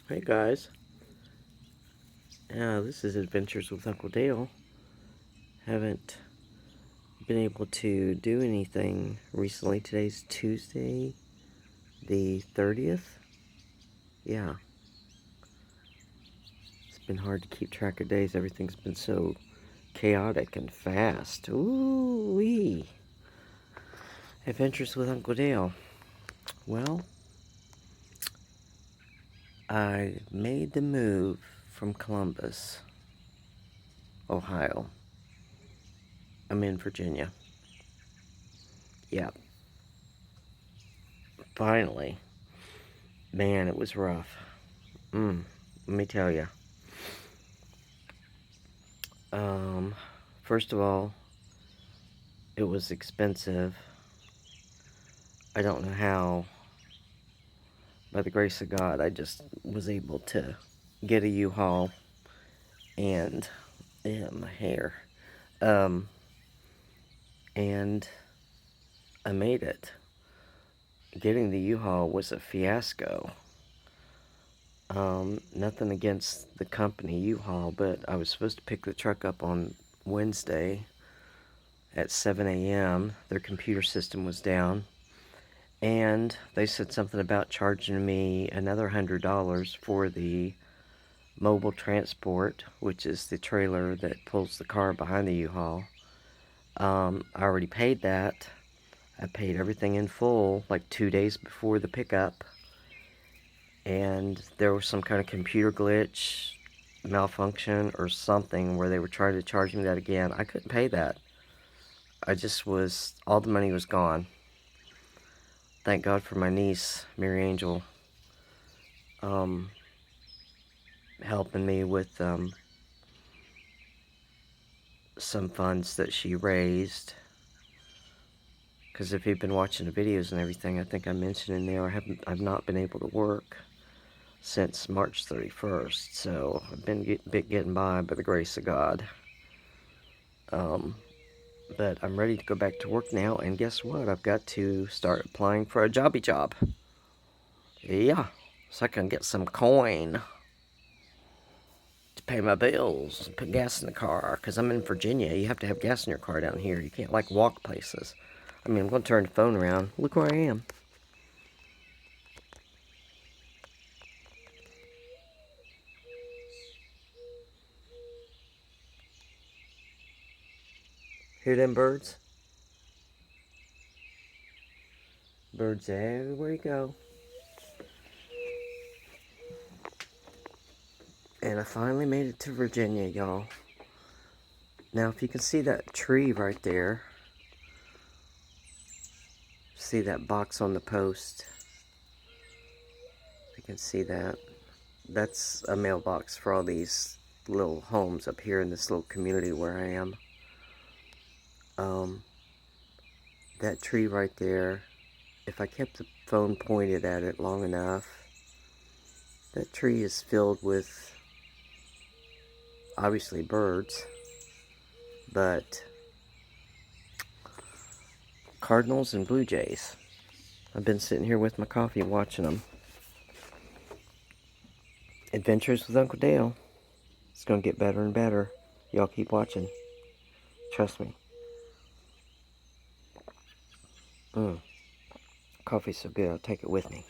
Hey guys, this is Adventures with Uncle Dale. Haven't been able to do anything recently. Today's Tuesday, the 30th. Yeah, it's been hard to keep track of days. Everything's been so chaotic and fast. Ooh wee. Adventures with Uncle Dale. Well, I made the move from Columbus, Ohio. I'm in Virginia. Yeah, finally. Man, it was rough. Let me tell you. Um, First of all, it was expensive. I don't know how, by the grace of God, I just was able to get a U-Haul and, yeah, my hair. Um, and I made it. Getting the U-Haul was a fiasco. Nothing against the company U-Haul, but I was supposed to pick the truck up on Wednesday at 7 a.m. Their computer system was down. And they said something about charging me another $100 for the mobile transport, which is the trailer that pulls the car behind the U-Haul. I already paid that. I paid everything in full like 2 days before the pickup. And there was some kind of computer glitch, malfunction, or something where they were trying to charge me that again. I couldn't pay that. All the money was gone. Thank God for my niece, Mary Angel, helping me with some funds that she raised. Because if you've been watching the videos and everything, I think I mentioned in there I've not been able to work since March 31st. So I've been getting by the grace of God. But I'm ready to go back to work now, and guess what? I've got to start applying for a jobby job. Yeah, so I can get some coin to pay my bills, put gas in the car, because I'm in Virginia. You have to have gas in your car down here. You can't, like, walk places. I mean, I'm going to turn the phone around. Look where I am. Hear them birds? Birds everywhere you go. And I finally made it to Virginia, y'all. Now, if you can see that tree right there, see that box on the post, you can see that. That's a mailbox for all these little homes up here in this little community where I am. That tree right there, if I kept the phone pointed at it long enough, that tree is filled with, obviously, birds, but cardinals and blue jays. I've been sitting here with my coffee watching them. Adventures with Uncle Dale. It's going to get better and better. Y'all keep watching. Trust me. Coffee's so good, I'll take it with me.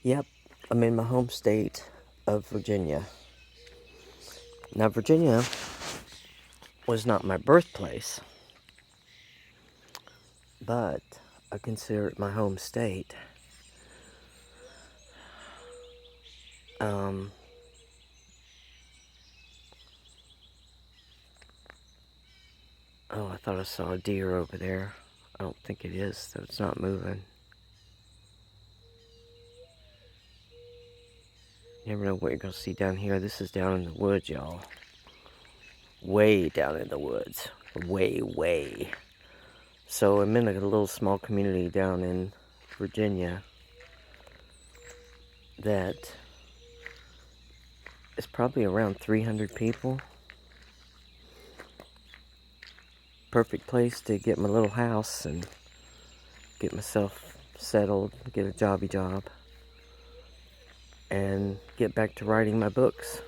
Yep, I'm in my home state of Virginia. Now, Virginia was not my birthplace, but I consider it my home state. Oh, I thought I saw a deer over there. I don't think it is, so it's not moving. You never know what you're going to see down here. This is down in the woods, y'all. Way down in the woods. Way. So I'm in a little small community down in Virginia that is probably around 300 people. Perfect place to get my little house and get myself settled, get a jobby job, and get back to writing my books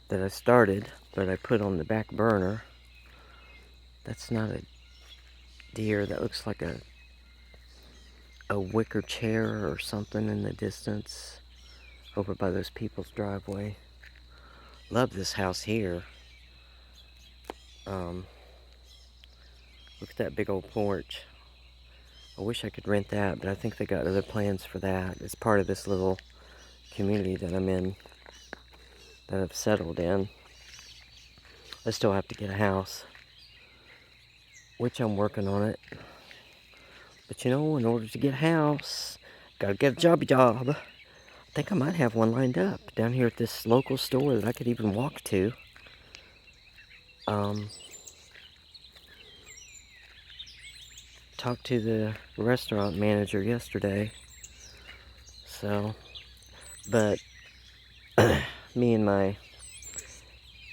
that I started, but I put on the back burner. That's not a deer. That looks like a wicker chair or something in the distance over by those people's driveway. Love this house here. Look at that big old porch. I wish I could rent that, but I think they got other plans for that. It's part of this little community that I'm in, that I've settled in. I still have to get a house, which I'm working on it. But you know, in order to get a house, gotta get a jobby job. I think I might have one lined up down here at this local store that I could even walk to. Talked to the restaurant manager yesterday. So, but me and my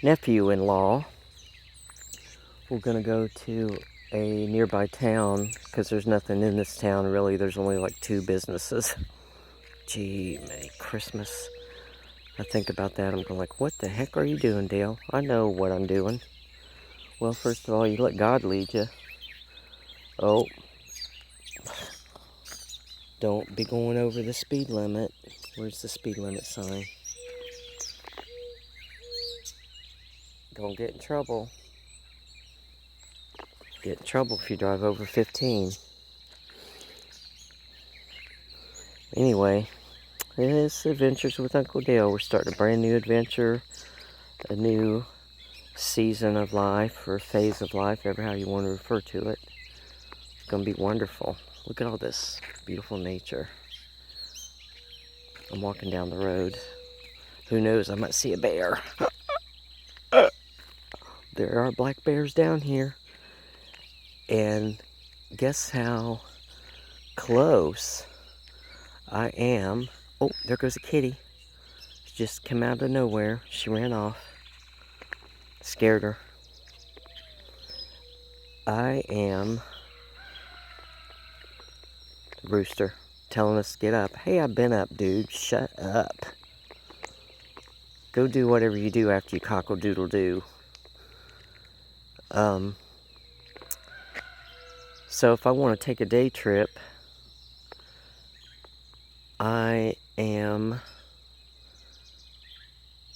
nephew-in-law, we're gonna go to a nearby town because there's nothing in this town really. There's only like 2 businesses. Gee, Merry Christmas. I think about that. I'm going like, what the heck are you doing, Dale? I know what I'm doing. Well, first of all, you let God lead you. Oh. Don't be going over the speed limit. Where's the speed limit sign? Don't get in trouble. Get in trouble if you drive over 15. Anyway, this Adventures with Uncle Dale. We're starting a brand new adventure, a new season of life, or phase of life, ever how you want to refer to it. It's going to be wonderful. Look at all this beautiful nature. I'm walking down the road. Who knows, I might see a bear. There are black bears down here. And guess how close I am. Oh, there goes a kitty. She just came out of nowhere. She ran off. Scared her. I am rooster telling us to get up. Hey, I've been up, dude. Shut up. Go do whatever you do after you cockle-doodle-doo. So if I want to take a day trip, I am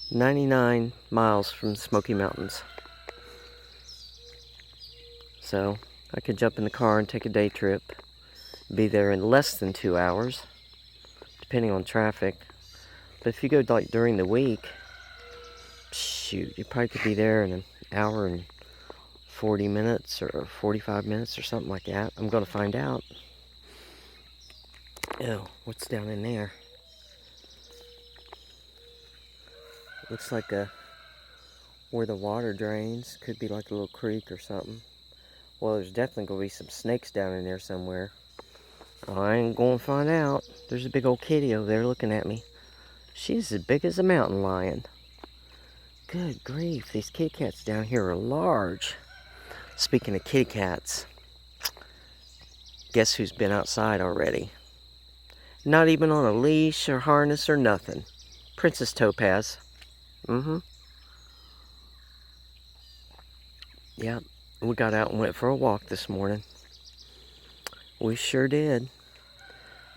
99 miles from the Smoky Mountains. So I could jump in the car and take a day trip. Be there in less than 2 hours, depending on traffic. But if you go like during the week, shoot, you probably could be there in an hour and 40 minutes or 45 minutes or something like that. I'm going to find out. Oh, what's down in there? Looks like where the water drains. Could be like a little creek or something. Well, there's definitely going to be some snakes down in there somewhere. I ain't going to find out. There's a big old kitty over there looking at me. She's as big as a mountain lion. Good grief, these kitty cats down here are large. Speaking of kitty cats, guess who's been outside already? Not even on a leash or harness or nothing. Princess Topaz. Yep, we got out and went for a walk this morning. We sure did.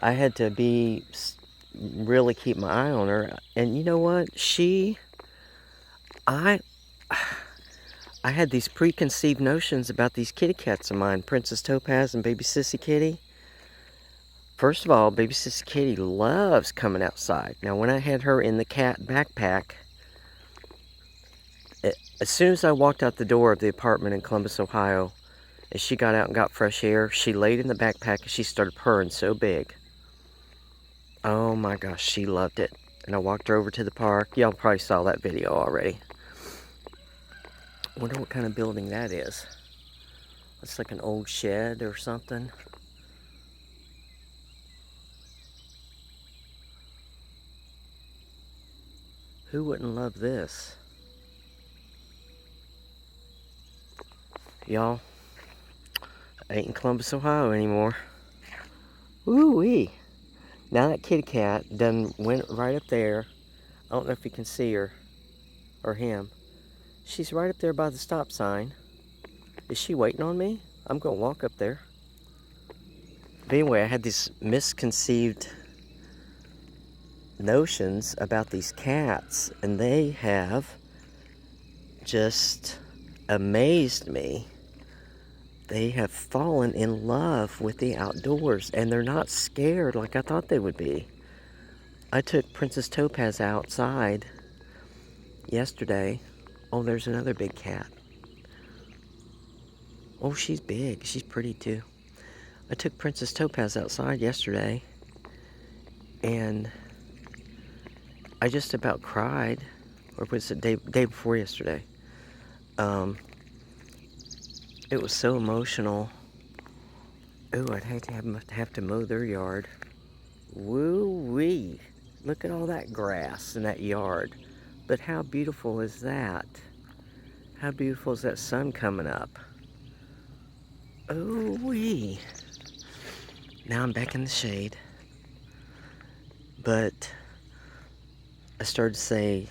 I had to really keep my eye on her. And you know what? I had these preconceived notions about these kitty cats of mine, Princess Topaz and Baby Sissy Kitty. First of all, Baby Sissy Kitty loves coming outside. Now, when I had her in the cat backpack, as soon as I walked out the door of the apartment in Columbus, Ohio, and she got out and got fresh air, she laid in the backpack and she started purring so big. Oh my gosh, she loved it. And I walked her over to the park. Y'all probably saw that video already. Wonder what kind of building that is. It's like an old shed or something. Who wouldn't love this? Y'all, I ain't in Columbus, Ohio anymore. Woo-wee. Now that kitty cat done went right up there. I don't know if you can see her or him. She's right up there by the stop sign. Is she waiting on me? I'm gonna walk up there. But anyway, I had these misconceived notions about these cats, and they have just amazed me. They have fallen in love with the outdoors, and they're not scared like I thought they would be. I took Princess Topaz outside yesterday. Oh, there's another big cat. Oh, she's big. She's pretty too. I took Princess Topaz outside yesterday, and I just about cried. Or was it day before yesterday? It was so emotional. Ooh, I'd hate to have to mow their yard. Woo-wee. Look at all that grass in that yard. But how beautiful is that? How beautiful is that sun coming up? Ooh-wee. Now I'm back in the shade. But I started to say,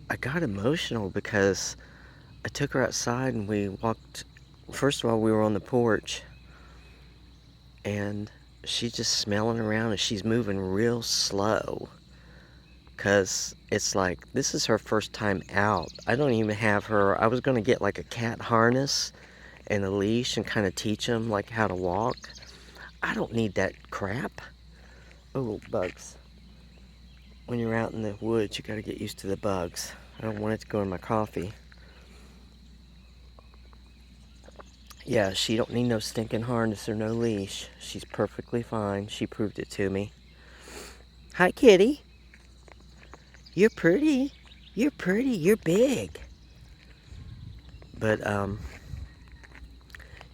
I got emotional because I took her outside and we walked. First of all, we were on the porch, and she's just smelling around, and she's moving real slow, because it's like, this is her first time out. I don't even have her. I was going to get like a cat harness and a leash and kind of teach them like how to walk. I don't need that crap. Oh, bugs. When you're out in the woods, you got to get used to the bugs. I don't want it to go in my coffee. Yeah, she don't need no stinking harness or no leash. She's perfectly fine. She proved it to me. Hi, kitty. You're pretty. You're pretty. You're big. But,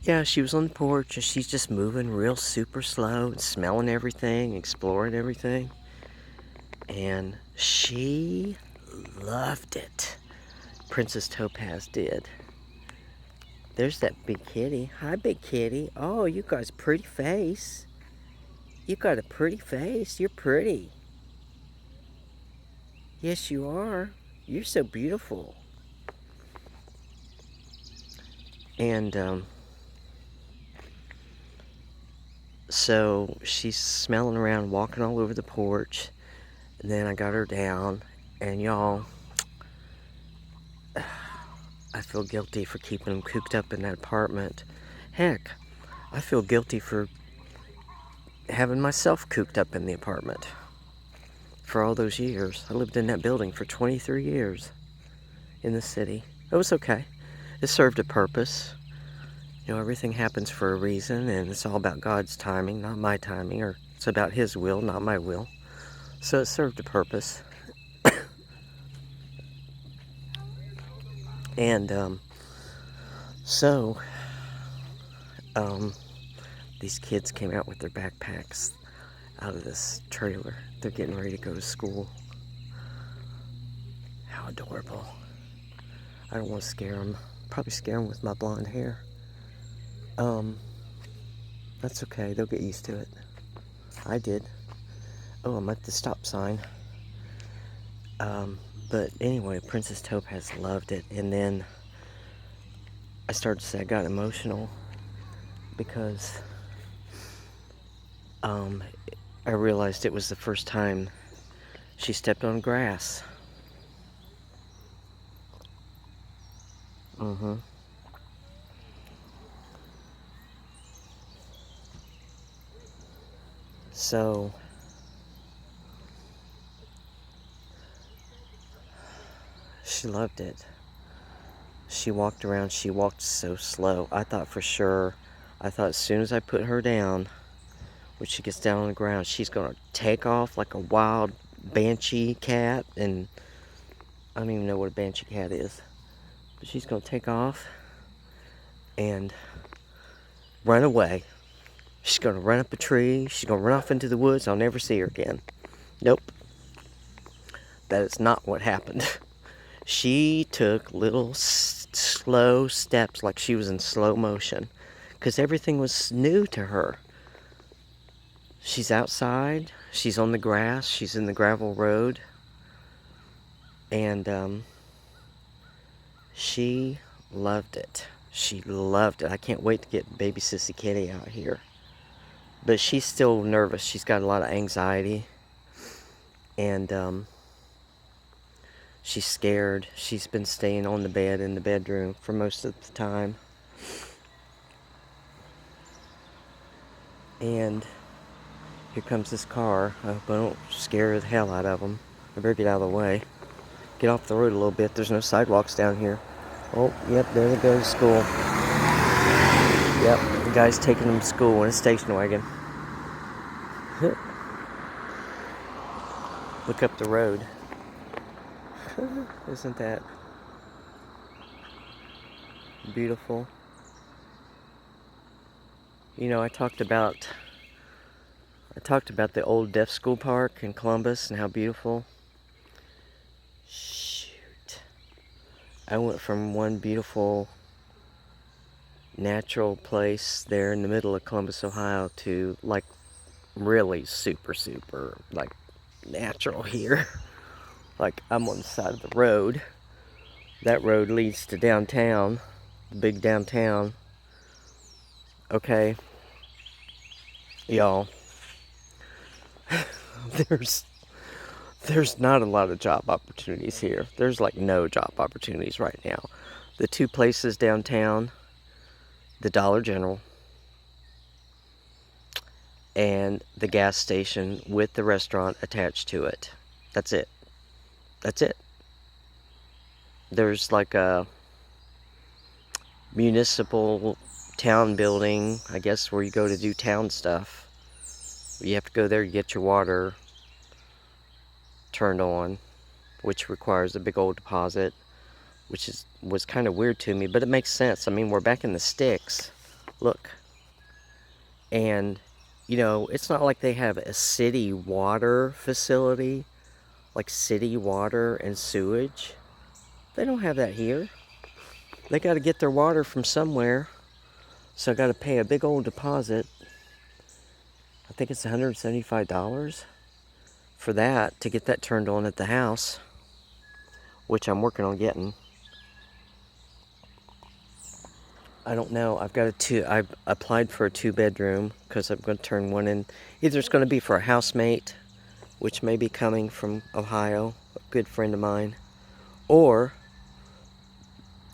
yeah, she was on the porch and she's just moving real super slow and smelling everything, exploring everything. And she loved it. Princess Topaz did. There's that big kitty. Hi, big kitty. Oh, you got a pretty face. You got a pretty face. You're pretty. Yes, you are. You're so beautiful. And, so she's smelling around, walking all over the porch. And then I got her down. And y'all, I feel guilty for keeping them cooped up in that apartment. Heck, I feel guilty for having myself cooped up in the apartment for all those years. I lived in that building for 23 years in the city. It was okay. It served a purpose. You know, everything happens for a reason, and it's all about God's timing, not my timing, or it's about His will, not my will. So it served a purpose. And, these kids came out with their backpacks out of this trailer. They're getting ready to go to school. How adorable. I don't want to scare them. Probably scare them with my blonde hair. That's okay. They'll get used to it. I did. Oh, I'm at the stop sign. But anyway, Princess Topaz loved it. And then I started to say I got emotional because I realized it was the first time she stepped on grass. So she loved it. She walked around. She walked so slow. I thought as soon as I put her down, when she gets down on the ground, she's going to take off like a wild banshee cat. And I don't even know what a banshee cat is. But she's going to take off and run away. She's going to run up a tree. She's going to run off into the woods. I'll never see her again. Nope. That is not what happened. She took little slow steps like she was in slow motion because everything was new to her. She's outside. She's on the grass. She's in the gravel road. And she loved it. She loved it. I can't wait to get baby Sissy Kitty out here. But she's still nervous. She's got a lot of anxiety. And she's scared. She's been staying on the bed in the bedroom for most of the time. And here comes this car. I hope I don't scare the hell out of them. I better get out of the way. Get off the road a little bit. There's no sidewalks down here. Oh, yep, there they go to school. Yep, the guy's taking them to school in a station wagon. Look up the road. Isn't that beautiful? You know, I talked about the old deaf school park in Columbus and how beautiful. Shoot. I went from one beautiful natural place there in the middle of Columbus, Ohio to like really super like natural here. Like I'm on the side of the road. That road leads to downtown, the big downtown. Okay, y'all, there's not a lot of job opportunities here. There's like no job opportunities right now. The two places downtown, the Dollar General and the gas station with the restaurant attached to it. That's it. That's it. There's like a municipal town building, I guess, where you go to do town stuff. You have to go there to get your water turned on, which requires a big old deposit, which was kind of weird to me, but it makes sense. I mean, we're back in the sticks. Look. And, you know, it's not like they have a city water facility, like city water and sewage. They don't have that here. They got to get their water from somewhere, so I got to pay a big old deposit. I think it's $175 for that, to get that turned on at the house, which I'm working on getting. I don't know. I've applied for a 2-bedroom because I'm going to turn one in. Either it's going to be for a housemate, which may be coming from Ohio, a good friend of mine, or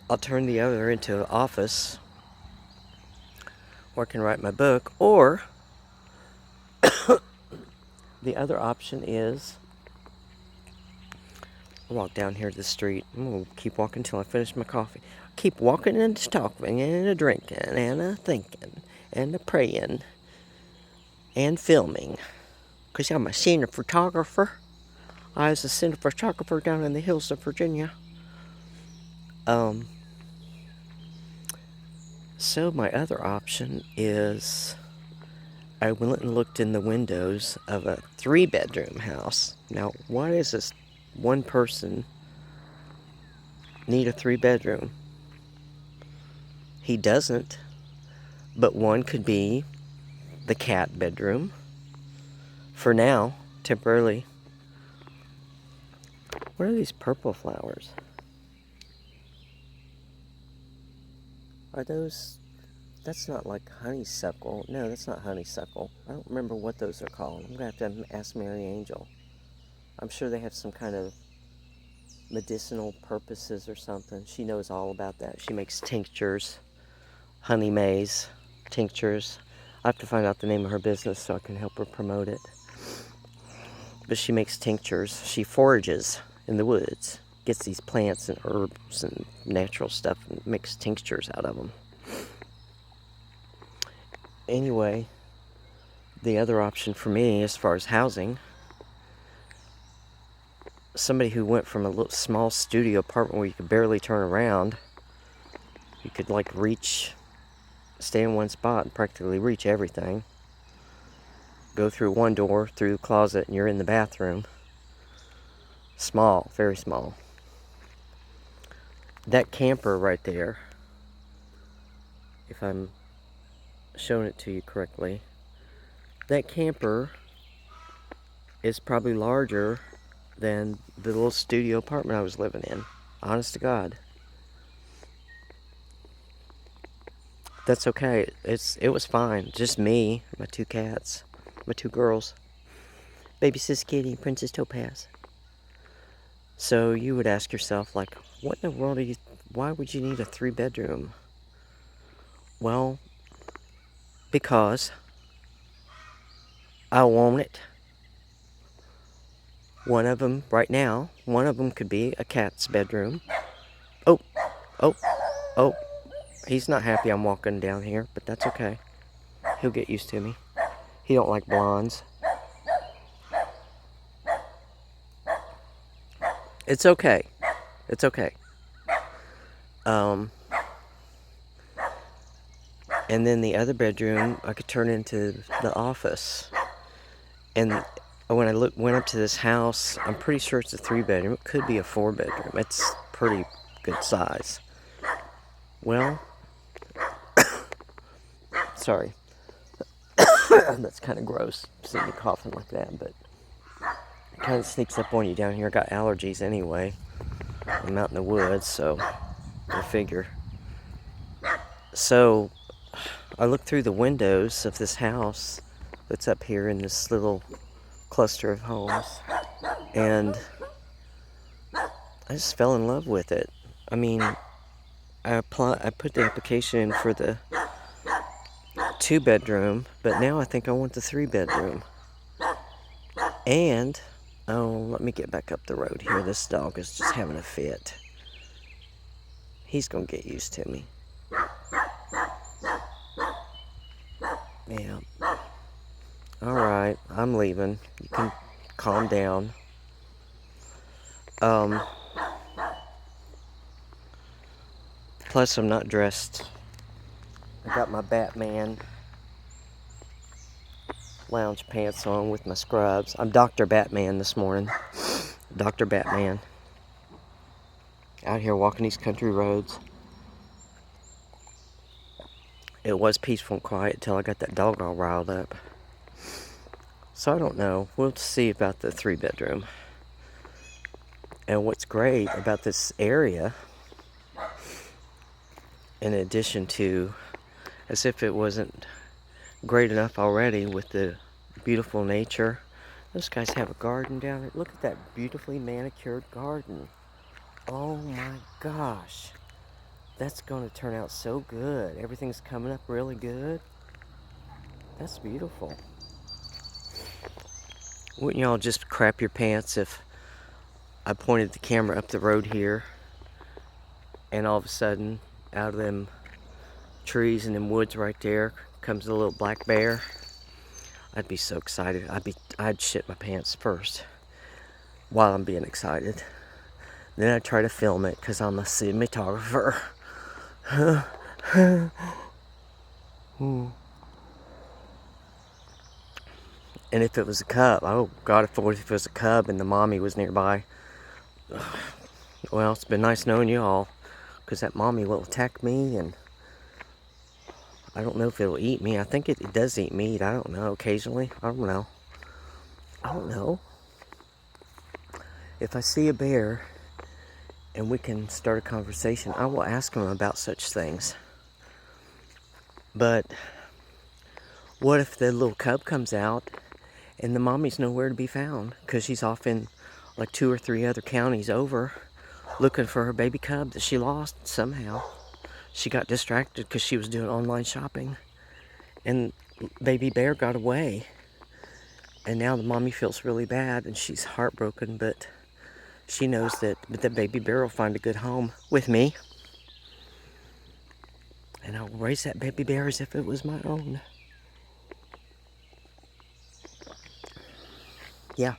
I'll turn the other into an office where I can write my book, or the other option is I'll walk down here to the street. I'm going to keep walking until I finish my coffee. Keep walking and talking and drinking and thinking and praying and filming. Because I'm a senior photographer. I was a senior photographer down in the hills of Virginia. So my other option is I went and looked in the windows of a 3-bedroom house. Now, why does this one person need a 3-bedroom? He doesn't, but one could be the cat bedroom for now, temporarily. What are these purple flowers? Are those... That's not like honeysuckle. No, that's not honeysuckle. I don't remember what those are called. I'm going to have to ask Mary Angel. I'm sure they have some kind of medicinal purposes or something. She knows all about that. She makes tinctures, honey maize tinctures. I have to find out the name of her business so I can help her promote it. But she makes tinctures. She forages in the woods, gets these plants and herbs and natural stuff and makes tinctures out of them. Anyway, the other option for me as far as housing, somebody who went from a little small studio apartment where you could barely turn around, you could like stay in one spot and practically reach everything. Go through one door, through the closet, and you're in the bathroom. Small, very small. That camper right there, if I'm showing it to you correctly, that camper is probably larger than the little studio apartment I was living in. Honest to God. That's okay. It was fine. Just me, my 2 cats, my 2 girls. Baby Sis Kitty, Princess Topaz. So you would ask yourself, like, what in the world why would you need a 3-bedroom? Well, because I want it. One of them, right now, one of them could be a cat's bedroom. Oh, oh, oh. He's not happy I'm walking down here, but that's okay. He'll get used to me. He don't like blondes. It's okay. It's okay. And then the other bedroom, I could turn into the office. And when I went up to this house, I'm pretty sure it's a 3-bedroom. It could be a 4-bedroom. It's pretty good size. Well, sorry. That's kind of gross, seeing me coughing like that, but it kind of sneaks up on you down here. I got allergies anyway. I'm out in the woods, so I figure. So I look through the windows of this house that's up here in this little cluster of homes, and I just fell in love with it. I mean, I put the application in for the 2-bedroom, but now I think I want the 3-bedroom. And, oh, let me get back up the road here. This dog is just having a fit. He's gonna get used to me. Yeah. Alright, I'm leaving. You can calm down. Plus, I'm not dressed. I got my Batman lounge pants on with my scrubs. I'm Dr. Batman this morning. Dr. Batman. Out here walking these country roads. It was peaceful and quiet until I got that dog all riled up. So I don't know. We'll see about the 3-bedroom. And what's great about this area, in addition to, as if it wasn't great enough already with the beautiful nature, those guys have a garden down there. Look at that beautifully manicured garden. Oh my gosh. That's going to turn out so good. Everything's coming up really good. That's beautiful. Wouldn't y'all just crap your pants if I pointed the camera up the road here and all of a sudden out of them trees and them woods right there comes a little black bear? I'd be so excited. I'd shit my pants first while I'm being excited. Then I'd try to film it because I'm a cinematographer. And if it was a cub, oh God, if it was a cub and the mommy was nearby, well, it's been nice knowing you all, because that mommy will attack me, and I don't know if it'll eat me. I think it does eat meat. I don't know, occasionally. I don't know. If I see a bear and we can start a conversation, I will ask him about such things. But what if the little cub comes out and the mommy's nowhere to be found because she's off in like 2 or 3 other counties over looking for her baby cub that she lost somehow. She got distracted because she was doing online shopping, and baby bear got away. And now the mommy feels really bad and she's heartbroken, but she knows that the baby bear will find a good home with me. And I'll raise that baby bear as if it was my own. Yeah.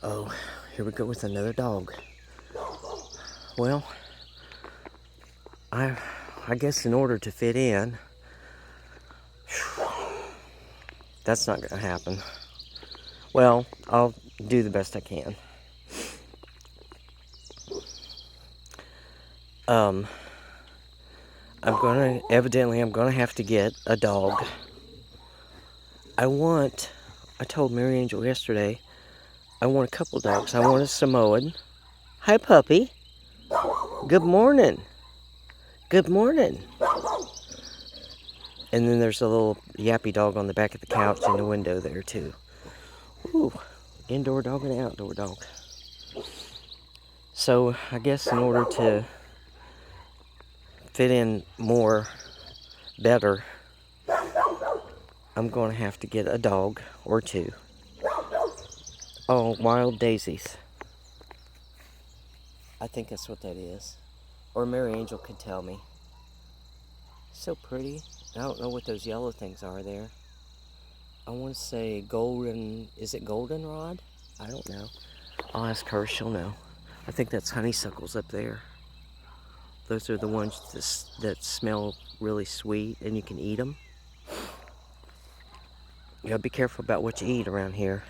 Oh, here we go with another dog. Well, I guess in order to fit in, that's not going to happen. Well, I'll do the best I can. evidently I'm gonna have to get a dog. I told Mary Angel yesterday, I want a couple dogs. I want a Samoan. Hi, puppy. Good morning. Good morning. And then there's a little yappy dog on the back of the couch in the window there, too. Ooh, indoor dog and outdoor dog. So, I guess in order to fit in better, I'm going to have to get a dog or two. Oh, wild daisies. I think that's what that is. Or Mary Angel could tell me. So pretty. I don't know what those yellow things are there. I want to say golden. Is it goldenrod? I don't know. I'll ask her. She'll know. I think that's honeysuckles up there. Those are the ones that smell really sweet and you can eat them. You gotta be careful about what you eat around here.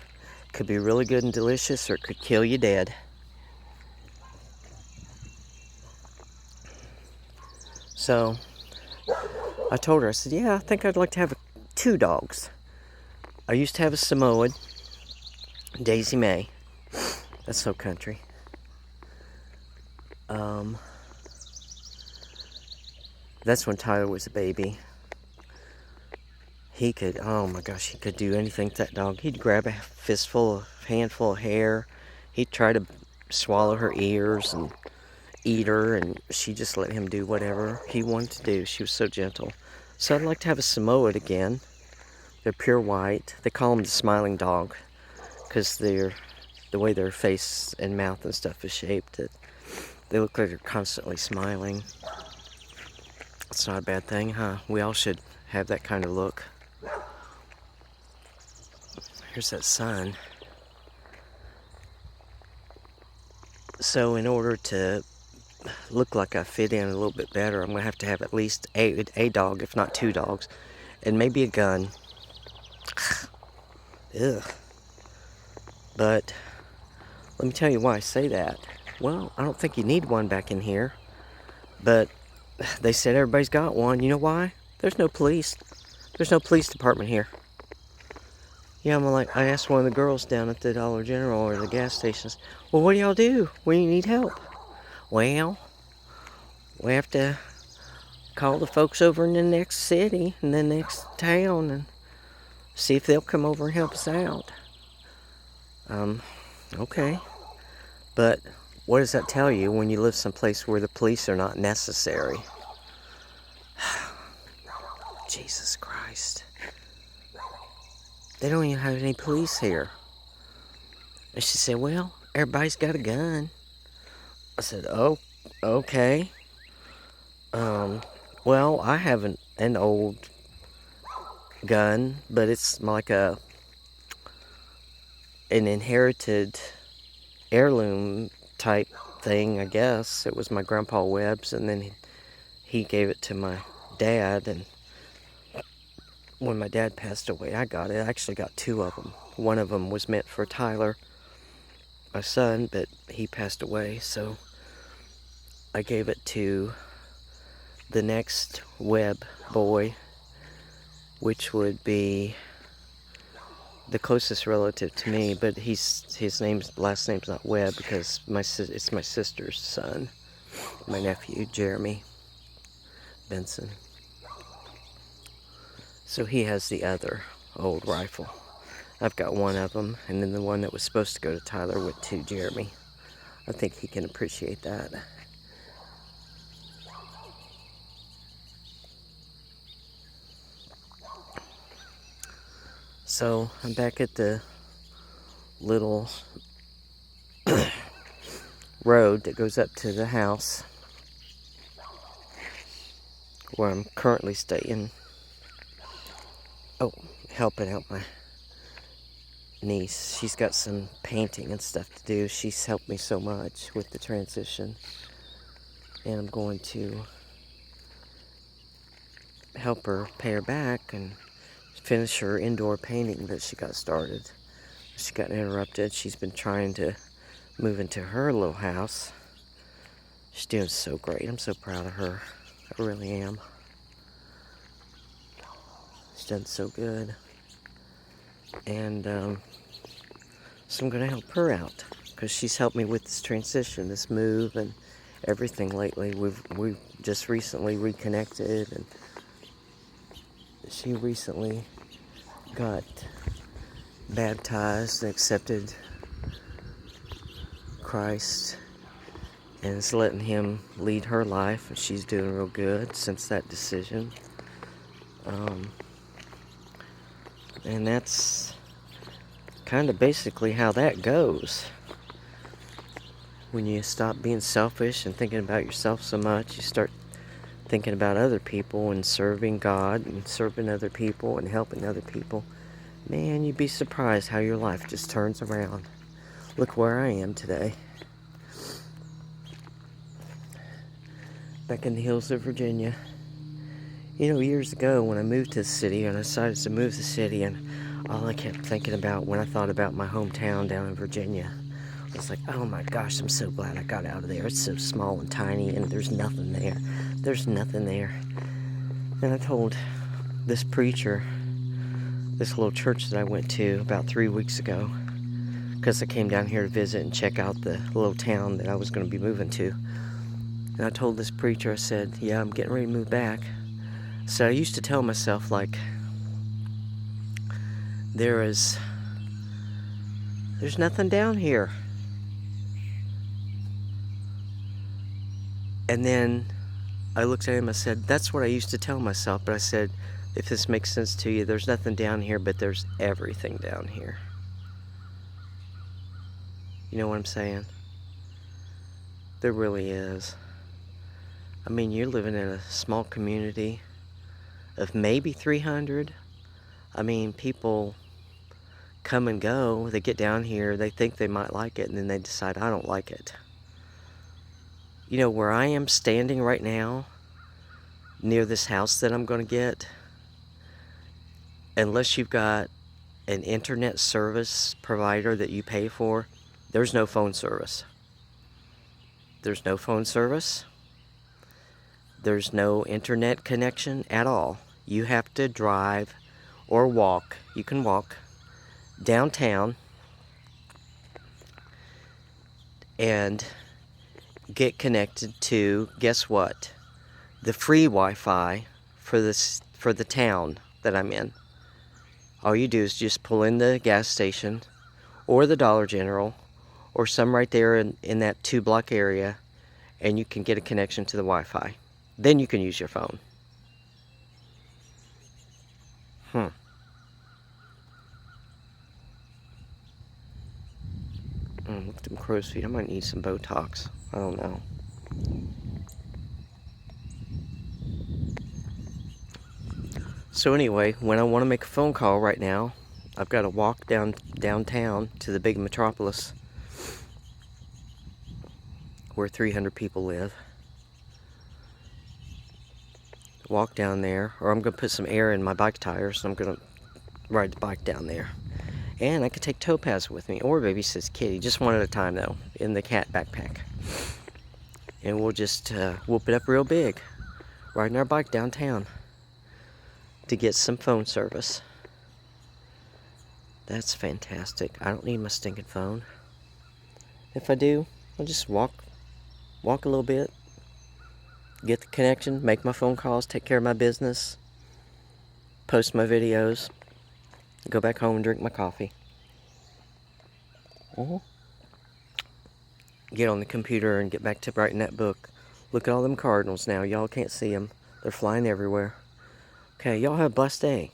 It could be really good and delicious, or it could kill you dead. So I told her, I said, yeah, I think I'd like to have 2 dogs. I used to have a Samoan, Daisy May. That's so country. That's when Tyler was a baby. He could, oh my gosh, he could do anything to that dog. He'd grab a handful of hair. He'd try to swallow her ears and eat her, and she just let him do whatever he wanted to do. She was so gentle. So I'd like to have a Samoan again. They're pure white. They call them the smiling dog because the way their face and mouth and stuff is shaped. They look like they're constantly smiling. It's not a bad thing, huh? We all should have that kind of look. Here's that sun. So in order to look like I fit in a little bit better, I'm going to have at least a dog, if not 2 dogs, and maybe a gun. Ugh. But let me tell you why I say that. Well, I don't think you need one back in here, but they said everybody's got one. You know why? There's no police. There's no police department here. Yeah, I asked one of the girls down at the Dollar General or the gas stations, well, what do y'all do when you need help? Well, we have to call the folks over in the next city, in the next town, and see if they'll come over and help us out. Okay. But what does that tell you when you live someplace where the police are not necessary? Jesus Christ. They don't even have any police here. And she said, well, everybody's got a gun. I said, oh, okay. Well, I have an old gun, but it's like an inherited heirloom type thing, I guess. It was my Grandpa Webb's, and then he gave it to my dad, and when my dad passed away, I got it. I actually got 2 of them. One of them was meant for Tyler, my son, but he passed away, so I gave it to the next Webb boy, which would be the closest relative to me, but his last name's not Webb because it's my sister's son, my nephew Jeremy Benson. So he has the other old rifle. I've got one of them, and then the one that was supposed to go to Tyler went to Jeremy. I think he can appreciate that. So I'm back at the little road that goes up to the house where I'm currently staying. Oh, helping out my niece. She's got some painting and stuff to do. She's helped me so much with the transition. And I'm going to help her pay her back and finish her indoor painting that she got started. She got interrupted. She's been trying to move into her little house. She's doing so great. I'm so proud of her. I really am. She's done so good. And so I'm going to help her out, because she's helped me with this transition, this move, and everything lately. We've just recently reconnected, and she recently got baptized and accepted Christ and is letting him lead her life, and she's doing real good since that decision. And that's kind of basically how that goes. When you stop being selfish and thinking about yourself so much, you start thinking about other people and serving God and serving other people and helping other people. Man, you'd be surprised how your life just turns around. Look where I am today. Back in the hills of Virginia. You know, years ago when I moved to the city, and I decided to move to the city, and all I kept thinking about when I thought about my hometown down in Virginia, I was like, oh my gosh, I'm so glad I got out of there. It's so small and tiny, and there's nothing there. There's nothing there. And I told this preacher, this little church that I went to about 3 weeks ago, because I came down here to visit and check out the little town that I was going to be moving to. And I told this preacher, I said, yeah, I'm getting ready to move back. So I used to tell myself, like, there's nothing down here. And then I looked at him, I said, that's what I used to tell myself, but I said, if this makes sense to you, there's nothing down here, but there's everything down here. You know what I'm saying? There really is. I mean, you're living in a small community of maybe 300. I mean, people come and go. They get down here, they think they might like it, and then they decide, I don't like it. You know, where I am standing right now, near this house that I'm going to get, unless you've got an internet service provider that you pay for, there's no phone service. There's no phone service. There's no internet connection at all. You have to drive or walk. You can walk downtown and get connected to, guess what? The free Wi-Fi for the town that I'm in. All you do is just pull in the gas station or the Dollar General or some right there in that 2-block area, and you can get a connection to the Wi-Fi. Then you can use your phone. Look at them crow's feet. I might need some Botox. I don't know. So anyway, when I want to make a phone call right now, I've got to walk downtown to the big metropolis where 300 people live. Walk down there, or I'm going to put some air in my bike tires, and I'm going to ride the bike down there. And I could take Topaz with me, or Baby Says Kitty, just one at a time though, in the cat backpack. And we'll just whoop it up real big, riding our bike downtown to get some phone service. That's fantastic. I don't need my stinking phone. If I do, I'll just walk a little bit, get the connection, make my phone calls, take care of my business, post my videos, go back home and drink my coffee. Get on the computer and get back to writing that book. Look at all them cardinals now. Y'all can't see them. They're flying everywhere. Okay, y'all have a blessed day.